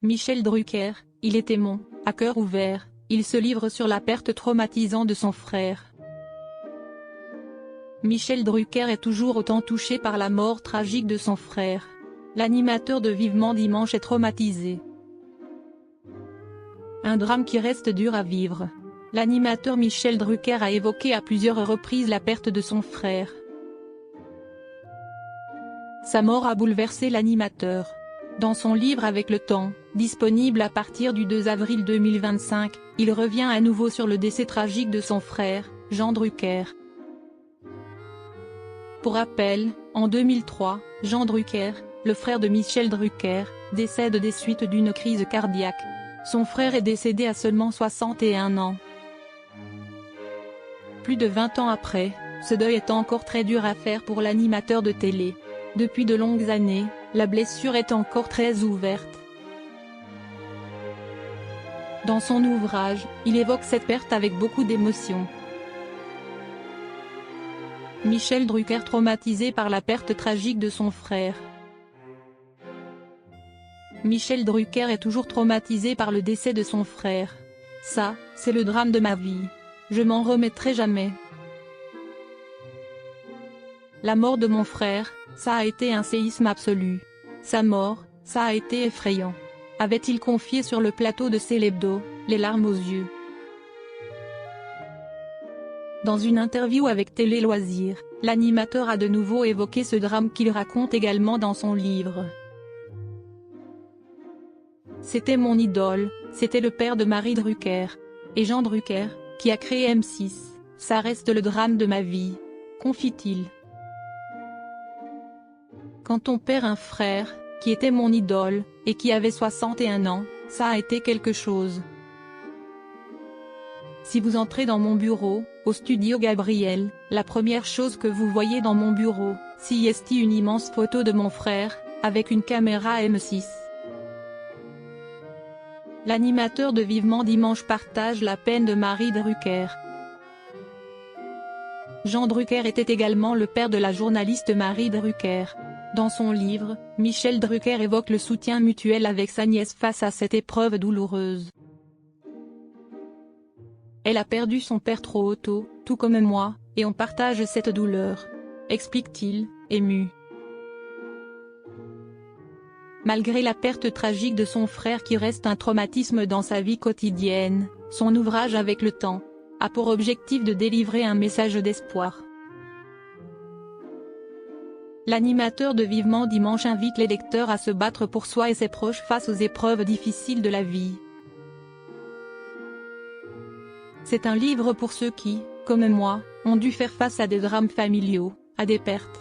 Michel Drucker, il est aimant, à cœur ouvert, il se livre sur la perte traumatisante de son frère. Michel Drucker est toujours autant touché par la mort tragique de son frère. L'animateur de Vivement Dimanche est traumatisé. Un drame qui reste dur à vivre. L'animateur Michel Drucker a évoqué à plusieurs reprises la perte de son frère. Sa mort a bouleversé l'animateur. Dans son livre Avec le temps, disponible à partir du 2 avril 2025, il revient à nouveau sur le décès tragique de son frère, Jean Drucker. Pour rappel, en 2003, Jean Drucker, le frère de Michel Drucker, décède des suites d'une crise cardiaque. Son frère est décédé à seulement 61 ans. Plus de 20 ans après, ce deuil est encore très dur à faire pour l'animateur de télé. Depuis de longues années, la blessure est encore très ouverte. Dans son ouvrage, il évoque cette perte avec beaucoup d'émotion. Michel Drucker traumatisé par la perte tragique de son frère. Michel Drucker est toujours traumatisé par le décès de son frère. Ça, c'est le drame de ma vie. Je m'en remettrai jamais. La mort de mon frère, ça a été un séisme absolu. Sa mort, ça a été effrayant. Avait-il confié sur le plateau de Célébdo, les larmes aux yeux. Dans une interview avec Télé Loisirs, l'animateur a de nouveau évoqué ce drame qu'il raconte également dans son livre. C'était mon idole, c'était le père de Marie Drucker. Et Jean Drucker, qui a créé M6, ça reste le drame de ma vie, confie-t-il. Quand on perd un frère, qui était mon idole, et qui avait 61 ans, ça a été quelque chose. Si vous entrez dans mon bureau, au studio Gabriel, la première chose que vous voyez dans mon bureau, c'est une immense photo de mon frère, avec une caméra M6. L'animateur de Vivement Dimanche partage la peine de Marie Drucker. Jean Drucker était également le père de la journaliste Marie Drucker. Dans son livre, Michel Drucker évoque le soutien mutuel avec sa nièce face à cette épreuve douloureuse. Elle a perdu son père trop tôt, tout comme moi, et on partage cette douleur, explique-t-il, ému. Malgré la perte tragique de son frère qui reste un traumatisme dans sa vie quotidienne, son ouvrage Avec le temps a pour objectif de délivrer un message d'espoir. L'animateur de Vivement Dimanche invite les lecteurs à se battre pour soi et ses proches face aux épreuves difficiles de la vie. C'est un livre pour ceux qui, comme moi, ont dû faire face à des drames familiaux, à des pertes.